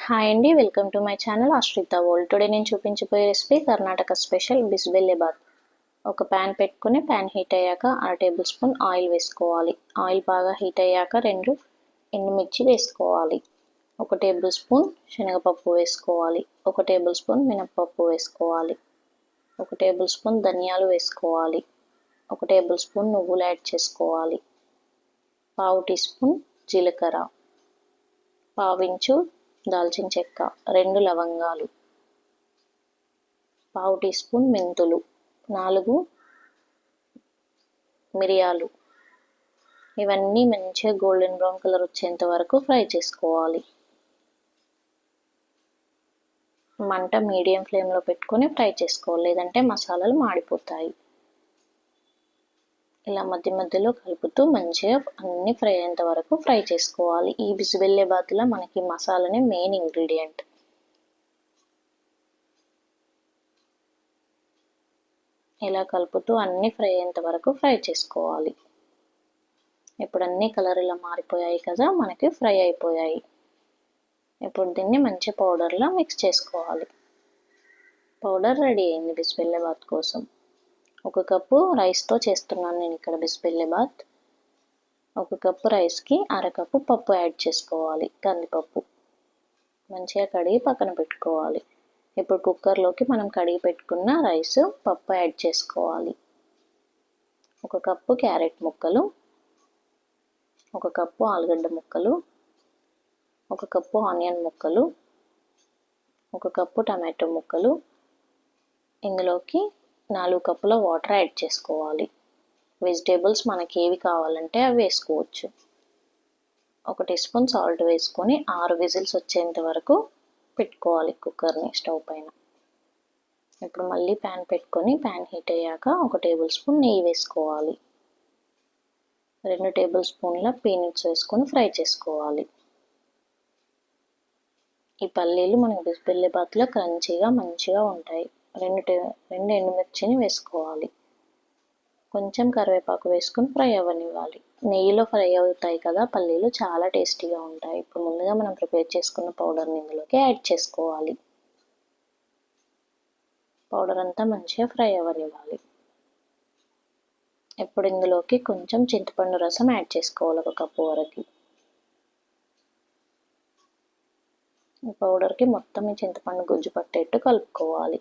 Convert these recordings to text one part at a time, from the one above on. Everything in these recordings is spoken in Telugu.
హాయ్ అండి, వెల్కమ్ టు మై ఛానల్ ఆశ్రిత వరల్డ్. టుడే నేను చూపించబోయే రెసిపీ కర్ణాటక స్పెషల్ బిస్బెల్లెబాత్. ఒక ప్యాన్ పెట్టుకుని ప్యాన్ హీట్ అయ్యాక 1/2 టేబుల్ స్పూన్ ఆయిల్ వేసుకోవాలి. ఆయిల్ బాగా హీట్ అయ్యాక 2 ఎండుమిర్చి వేసుకోవాలి. 1 టేబుల్ స్పూన్ శనగపప్పు వేసుకోవాలి. 1 టేబుల్ స్పూన్ మినప్పప్పు వేసుకోవాలి. 1 టేబుల్ స్పూన్ ధనియాలు వేసుకోవాలి. 1 టేబుల్ స్పూన్ నువ్వులు యాడ్ చేసుకోవాలి. 1/2 టీ స్పూన్ జీలకర్ర, పావించు దాల్చిన చెక్క, 2 లవంగాలు, 1/2 టీ స్పూన్ మెంతులు, 4 మిరియాలు. ఇవన్నీ మంచిగా గోల్డెన్ బ్రౌన్ కలర్ వచ్చేంత వరకు ఫ్రై చేసుకోవాలి. మంట మీడియం ఫ్లేమ్లో పెట్టుకొని ఫ్రై చేసుకోవాలి, లేదంటే మసాలాలు మాడిపోతాయి. ఇలా మధ్య మధ్యలో కలుపుతూ మంచిగా అన్ని ఫ్రై అయ్యేంత వరకు ఫ్రై చేసుకోవాలి. ఈ బిసిబెల్లెబాత్లో మనకి మసాలానే మెయిన్ ఇంగ్రీడియంట్. ఇలా కలుపుతూ అన్ని ఫ్రై అయ్యేంత వరకు ఫ్రై చేసుకోవాలి. ఇప్పుడు అన్ని కలర్ ఇలా మారిపోయాయి కదా, మనకి ఫ్రై అయిపోయాయి. ఇప్పుడు దీన్ని మంచి పౌడర్లా మిక్స్ చేసుకోవాలి. పౌడర్ రెడీ అయింది బిసిబెల్లెబాత్ కోసం. 1 కప్పు రైస్తో చేస్తున్నాను నేను ఇక్కడ బిసిబెల్లెబాత్. 1 కప్పు రైస్కి 1/2 కప్పు పప్పు యాడ్ చేసుకోవాలి, కందిపప్పు. మంచిగా కడిగి పక్కన పెట్టుకోవాలి. ఇప్పుడు కుక్కర్లోకి మనం కడిగి పెట్టుకున్న రైస్, పప్పు యాడ్ చేసుకోవాలి. 1 కప్పు క్యారెట్ ముక్కలు, 1 కప్పు ఆలుగడ్డ ముక్కలు, 1 కప్పు ఆనియన్ ముక్కలు, 1 కప్పు టమాటో ముక్కలు. ఇందులోకి 4 కప్పుల వాటర్ యాడ్ చేసుకోవాలి. వెజిటేబుల్స్ మనకి ఏవి కావాలంటే అవి వేసుకోవచ్చు. 1 టీ స్పూన్ సాల్ట్ వేసుకొని 6 విజిల్స్ వచ్చేంత వరకు పెట్టుకోవాలి కుక్కర్ని స్టవ్ పైన. ఇప్పుడు మళ్ళీ ప్యాన్ పెట్టుకొని ప్యాన్ హీట్ అయ్యాక 1 టేబుల్ స్పూన్ నెయ్యి వేసుకోవాలి. 2 టేబుల్ స్పూన్ల పీనట్స్ వేసుకొని ఫ్రై చేసుకోవాలి. ఈ పల్లీలు మనకి బిసిబెల్లెబాత్లో క్రంచీగా మంచిగా ఉంటాయి. 2 ఎండుమిర్చిని వేసుకోవాలి. కొంచెం కరివేపాకు వేసుకొని ఫ్రై అవ్వనివ్వాలి. నెయ్యిలో ఫ్రై అవుతాయి కదా పల్లీలు, చాలా టేస్టీగా ఉంటాయి. ఇప్పుడు ముందుగా మనం ప్రిపేర్ చేసుకున్న పౌడర్ని ఇందులోకి యాడ్ చేసుకోవాలి. పౌడర్ అంతా మంచిగా ఫ్రై అవ్వనివ్వాలి. ఇప్పుడు ఇందులోకి కొంచెం చింతపండు రసం యాడ్ చేసుకోవాలి, 1 కప్పు వరకు. ఈ పౌడర్కి మొత్తం ఈ చింతపండు గుజ్జు పట్టేట్టు కలుపుకోవాలి.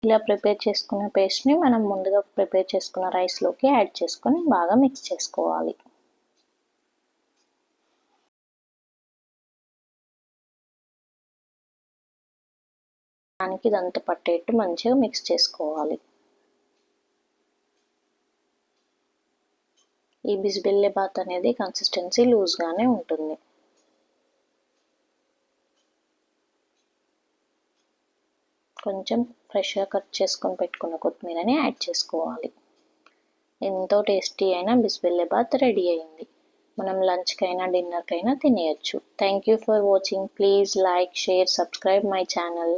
ఇలా ప్రిపేర్ చేసుకున్న పేస్ట్ని మనం ముందుగా ప్రిపేర్ చేసుకున్న రైస్లోకి యాడ్ చేసుకొని బాగా మిక్స్ చేసుకోవాలి. దానికి ఇదంతా పట్టేట్టు మంచిగా మిక్స్ చేసుకోవాలి. ఈ బిసిబెల్లెబాత్ అనేది కన్సిస్టెన్సీ లూజ్గానే ఉంటుంది. కొంచెం ఫ్రెష్గా కట్ చేసుకొని పెట్టుకున్న కొత్తిమీరని యాడ్ చేసుకోవాలి. ఎంతో టేస్టీ అయిన బిసిబెల్లెబాత్ రెడీ అయింది. మనం లంచ్కైనా డిన్నర్కైనా తినేయచ్చు. Thank you for watching. Please like, share, subscribe my channel.